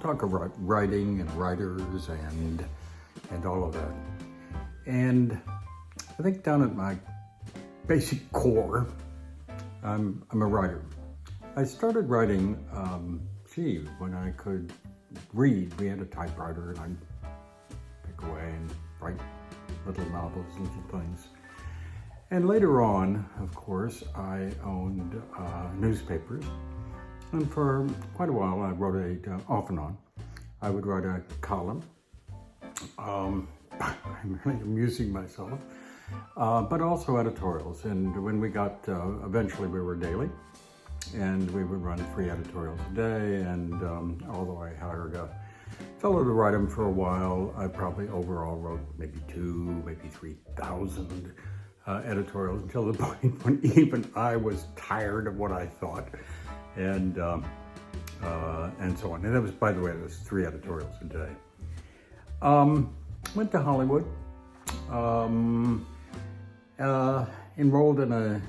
talk about writing and writers and all of that. And I think down at my basic core, I'm a writer. I started writing, when I could read. We had a typewriter and I'd pick away and write little novels, little things. And later on, of course, I owned newspapers. And for quite a while, I wrote off and on. I would write a column. I'm really amusing myself. But also editorials. And when we got, eventually we were daily. And we would run 3 editorials a day. And although I hired a fellow to write them for a while, I probably overall wrote maybe 3,000 editorials until the point when even I was tired of what I thought, and so on. And that was, by the way, there's 3 editorials a day. Went to Hollywood, enrolled in a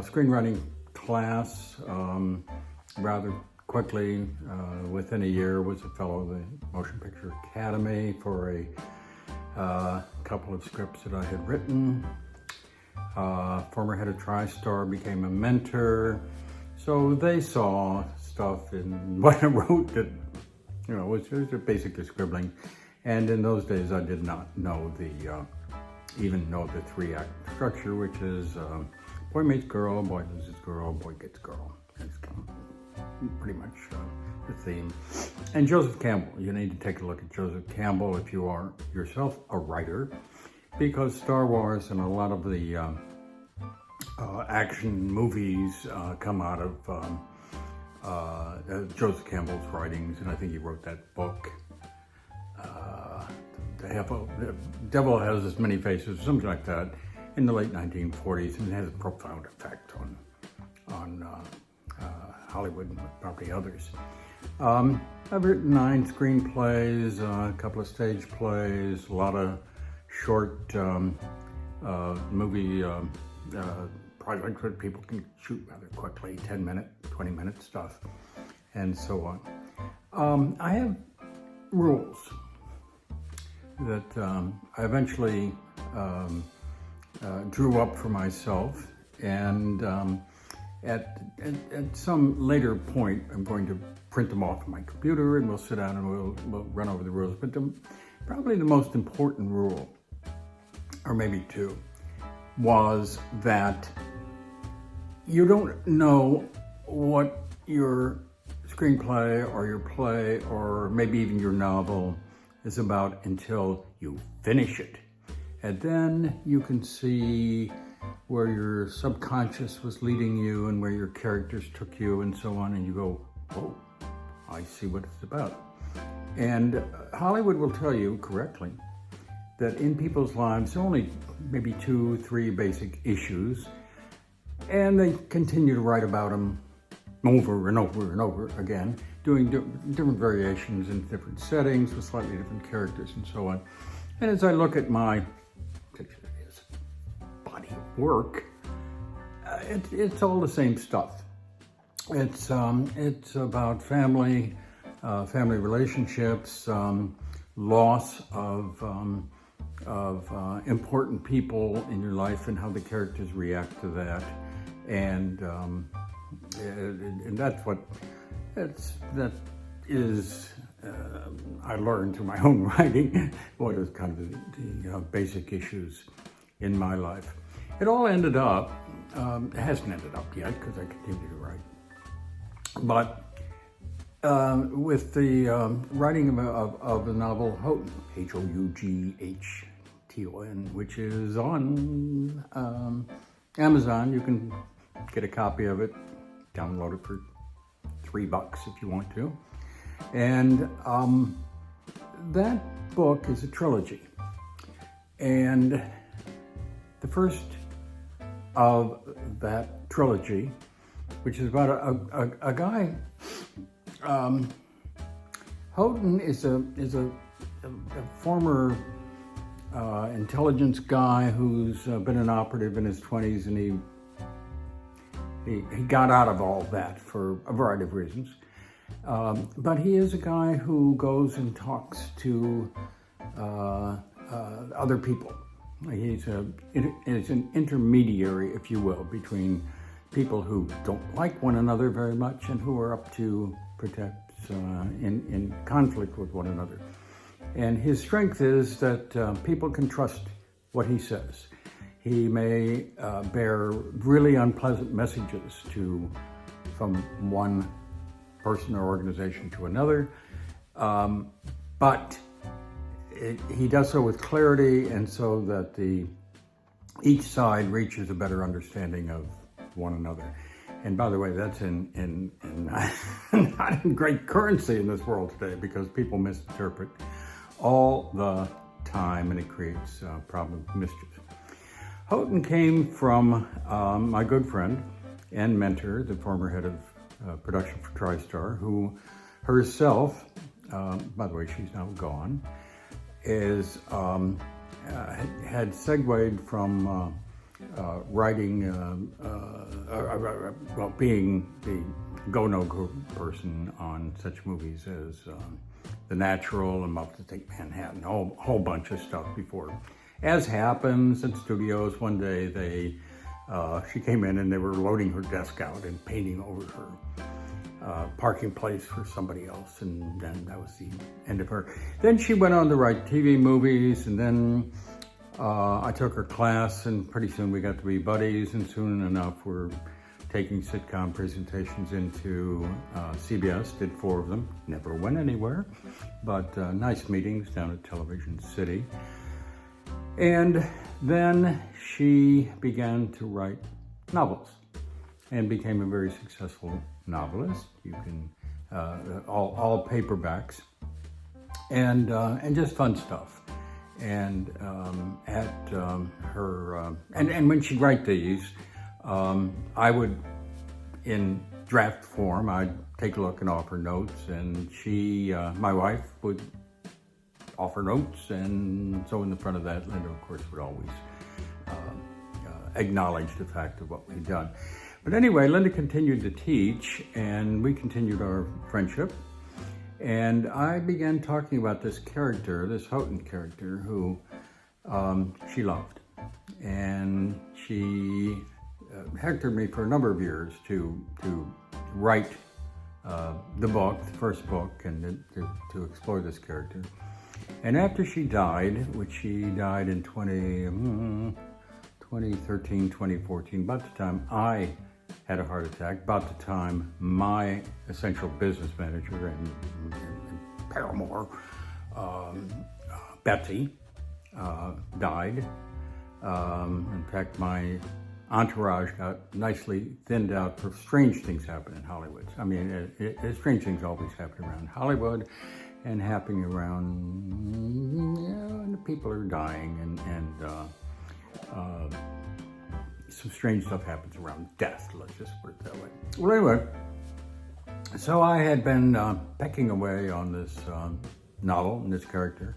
screenwriting class rather quickly. Within a year, was a fellow of the Motion Picture Academy for a couple of scripts that I had written. Former head of TriStar, became a mentor. So they saw stuff in what I wrote that, was basically scribbling. And in those days, I did not know even know the 3-act structure, which is boy meets girl, boy loses girl, boy gets girl. That's pretty much the theme. And Joseph Campbell, you need to take a look at Joseph Campbell if you are yourself a writer, because Star Wars and a lot of the action movies come out of Joseph Campbell's writings, and I think he wrote that book. The Devil Has As Many Faces, something like that, in the late 1940s, and it has a profound effect on Hollywood and probably others. I've written 9 screenplays, a couple of stage plays, a lot of short movie projects that people can shoot rather quickly, 10-minute, 20-minute stuff, and so on. I have rules that I eventually drew up for myself, and at some later point, I'm going to print them off on my computer, and we'll sit down and we'll run over the rules. But probably the most important rule, or maybe 2, was that you don't know what your screenplay or your play or maybe even your novel is about until you finish it. And then you can see where your subconscious was leading you and where your characters took you and so on, and you go, oh, I see what it's about. And Hollywood will tell you correctly that in people's lives, there are only maybe 2, 3 basic issues, and they continue to write about them over and over and over again, doing different variations in different settings with slightly different characters and so on. And as I look at my body of work, it's all the same stuff. It's about family relationships, loss of important people in your life and how the characters react to that, and that's what I learned through my own writing what is kind of the basic issues in my life. It all ended up, it hasn't ended up yet because I continue to write, but with the writing of the novel Houghton, Houghton, which is on Amazon. You can get a copy of it, download it for $3 if you want to. And that book is a trilogy. And the first of that trilogy, which is about a guy, Houghton is a former intelligence guy who's been an operative in his 20s, and he got out of all that for a variety of reasons. But he is a guy who goes and talks to other people. He's an intermediary, if you will, between people who don't like one another very much and who are up to protect in conflict with one another. And his strength is that people can trust what he says. He may bear really unpleasant messages from one person or organization to another, but he does so with clarity, and so that each side reaches a better understanding of one another. And by the way, that's in not in great currency in this world today, because people misinterpret all the time, and it creates problems, mischief. Houghton came from my good friend and mentor, the former head of production for TriStar, who herself, by the way, she's now gone, had segued from writing, being the go-no-go person on such movies as The Natural and Muppets Take Manhattan, a whole bunch of stuff before. As happens in studios, one day she came in and they were loading her desk out and painting over her parking place for somebody else, and then that was the end of her. Then she went on to write TV movies, and then I took her class, and pretty soon we got to be buddies, and soon enough we're taking sitcom presentations into CBS, did 4 of them, never went anywhere, but nice meetings down at Television City. And then she began to write novels and became a very successful novelist. You can, all paperbacks, and just fun stuff. And and when she'd write these, I would, in draft form, I'd take a look and offer notes, and she, my wife, would offer notes, and so in the front of that, Linda, of course, would always acknowledge the fact of what we'd done. But anyway, Linda continued to teach, and we continued our friendship. And I began talking about this character, this Houghton character, who she loved. And she hectored me for a number of years to write the book, the first book, and to explore this character. And after she died, which she died in 2013, 2014, about the time I had a heart attack, about the time my essential business manager and paramour, Betsy, died. In fact, my entourage got nicely thinned out for strange things happen in Hollywood. I mean, strange things always happen around Hollywood and happening around, and the people are dying, and some strange stuff happens around death, let's just put it that way. Well, anyway, so I had been pecking away on this novel and this character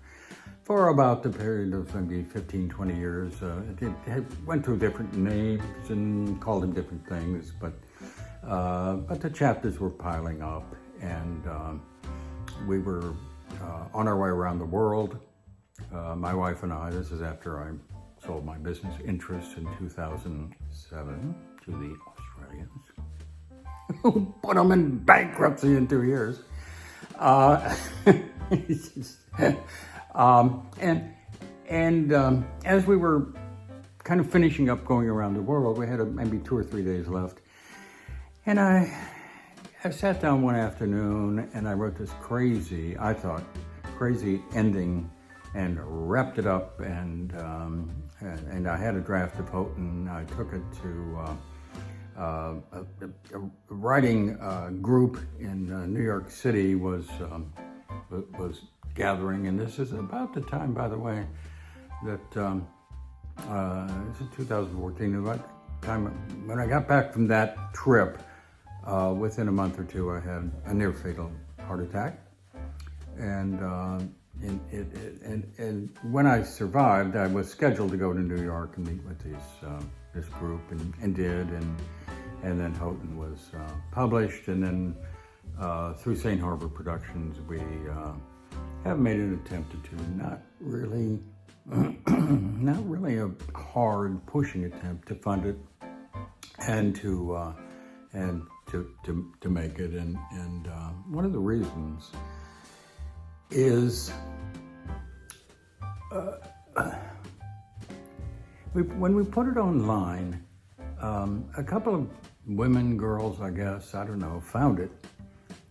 for about the period of maybe 15, 20 years. It went through different names and called them different things, but the chapters were piling up, and we were on our way around the world. My wife and I, this is after I sold my business interests in 2007 to the Australians, who put them in bankruptcy in 2 years. And as we were kind of finishing up going around the world, we had maybe 2 or 3 days left. And I sat down one afternoon and I wrote this crazy ending and wrapped it up, and I had a draft of Houghton. I took it to a writing group in New York City was gathering, and this is about the time, by the way, that this is 2014. About the time when I got back from that trip, within a month or two, I had a near fatal heart attack, and when I survived, I was scheduled to go to New York and meet with this group, and did, and then Houghton was published, and then through St. Harbor Productions, we have made an attempt to not really a hard pushing attempt to fund it and to make it. And one of the reasons is when we put it online, a couple of women, girls, I guess, I don't know, found it,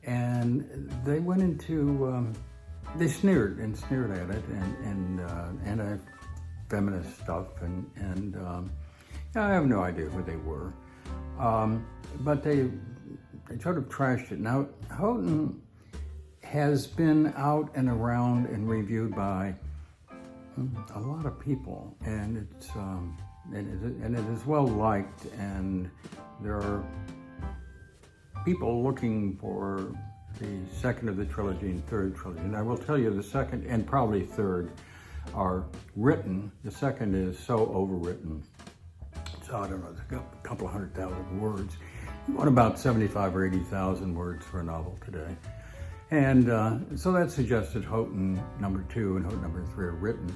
and they went into, they sneered at it and anti-feminist stuff, and I have no idea who they were, but they sort of trashed it. Now, Houghton has been out and around and reviewed by a lot of people, and it is well liked, and there are people looking for the second of the trilogy and third trilogy. And I will tell you, the second and probably third are written. The second is so overwritten. So I don't know, it's a couple of 100,000 words. You want about 75 or 80,000 words for a novel today. And so that suggested Houghton number 2 and Houghton number 3 are written.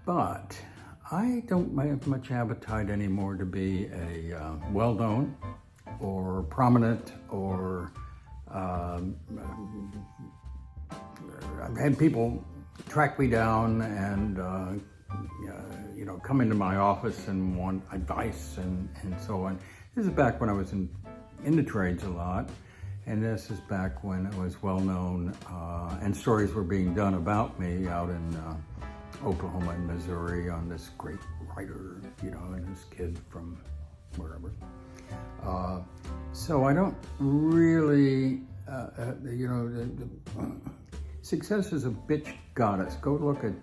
But I don't have much appetite anymore to be a well-known or prominent or I've had people track me down and come into my office and want advice and so on. This is back when I was in the trades a lot, and this is back when it was well known and stories were being done about me out in Oklahoma and Missouri on this great writer, and this kid from wherever. So I don't really, success is a bitch goddess. Go look at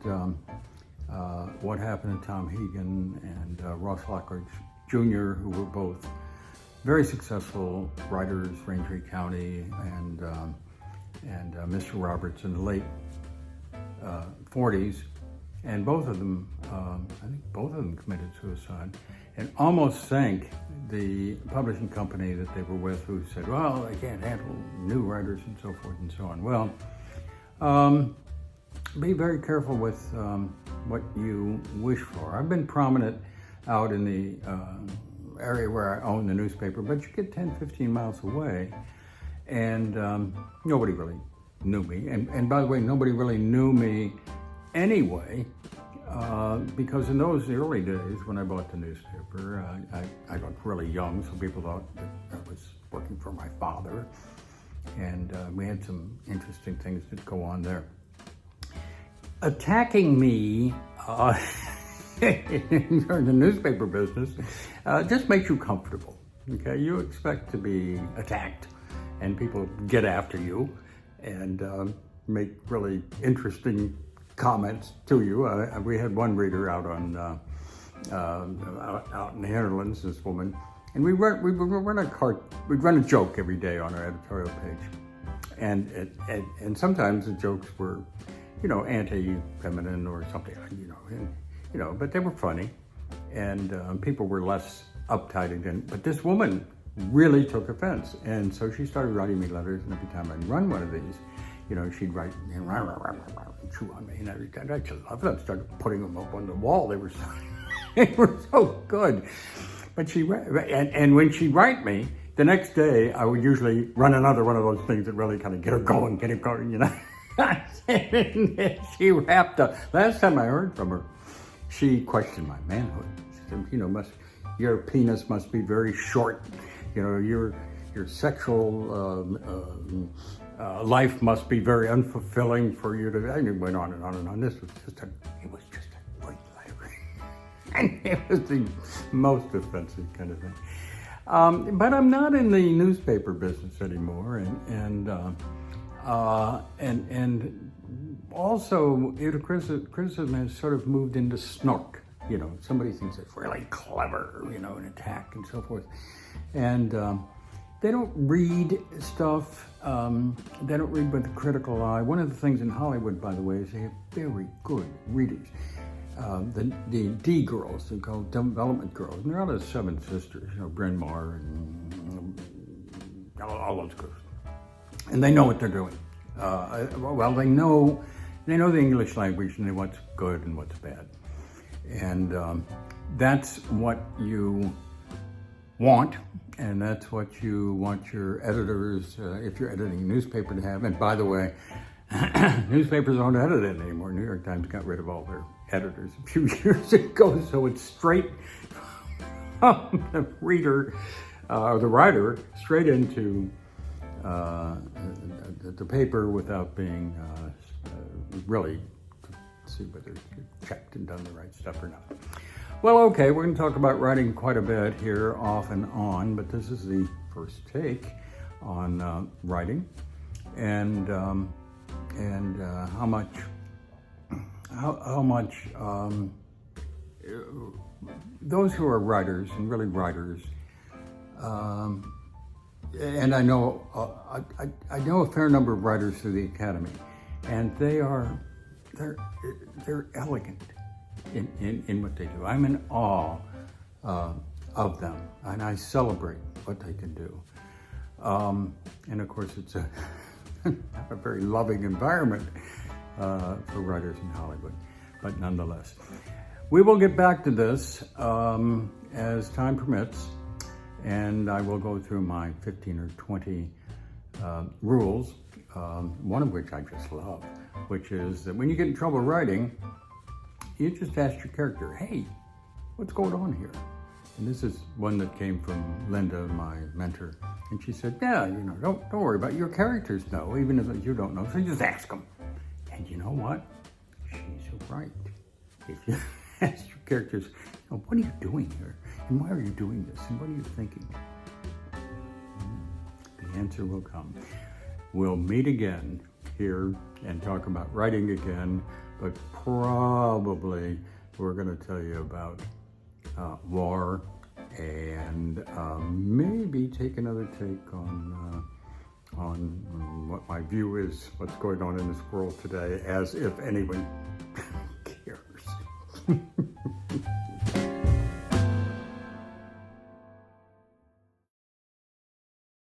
what happened to Tom Hegan and Ross Lockridge Jr., who were both very successful writers, Raintree County and Mr. Roberts in the late 40s. And both of them, I think both of them committed suicide and almost sank the publishing company that they were with, who said, well, they can't handle new writers and so forth and so on. Well, be very careful with what you wish for. I've been prominent out in the area where I own the newspaper, but you get 10, 15 miles away, and nobody really knew me. And by the way, nobody really knew me anyway, because in those early days when I bought the newspaper, I looked really young, so people thought that I was working for my father, and we had some interesting things that go on there. Attacking me in the newspaper business just makes you comfortable, okay? You expect to be attacked, and people get after you and make really interesting comments to you. We had one reader out on out in the Netherlands, this woman, and we'd run a joke every day on our editorial page, and sometimes the jokes were, anti-feminine or something, but they were funny, and people were less uptight again. But this woman really took offense, and so she started writing me letters, and every time I'd run one of these, she'd write and chew on me, and I just loved them. Started putting them up on the wall. They were so good. But and when she'd write me, the next day I would usually run another one of those things that really kind of get her going. And she wrapped up. Last time I heard from her, she questioned my manhood. She said, your penis must be very short. Your sexual life must be very unfulfilling for you to. And it went on and on and on. It was just a great letter, and it was the most offensive kind of thing. But I'm not in the newspaper business anymore, and also criticism has sort of moved into snark. Somebody thinks it's really clever, an attack and so forth, and they don't read stuff. They don't read with a critical eye. One of the things in Hollywood, by the way, is they have very good readers. The D girls, they're called development girls, and they're all the seven sisters, Bryn Mawr and all those girls. and they know what they're doing. Well, they know the English language and they know what's good and what's bad. And that's what you want, and that's what you want your editors, if you're editing a newspaper, to have. And by the way, newspapers don't edit it anymore. New York Times got rid of all their editors a few years ago, so it's straight from the reader or the writer straight into the paper without being really to see whether you've checked and done the right stuff or not. Well, okay, we're going to talk about writing quite a bit here, off and on, but this is the first take on writing and how much those who are writers and really writers, and I know a fair number of writers through the academy, and they're elegant in what they do. I'm in awe of them, and I celebrate what they can do. And of course, it's a very loving environment for writers in Hollywood, but nonetheless. We will get back to this as time permits, and I will go through my 15 or 20 rules, one of which I just love, which is that when you get in trouble writing, you just ask your character, hey, what's going on here? And this is one that came from Linda, my mentor. And she said, yeah, don't worry about it. Your characters know, even if you don't know, so just ask them. And you know what? She's right. If you ask your characters, what are you doing here? And why are you doing this? And what are you thinking? The answer will come. We'll meet again here and talk about writing again, but probably we're going to tell you about war and maybe take another take on what my view is, what's going on in this world today, as if anyone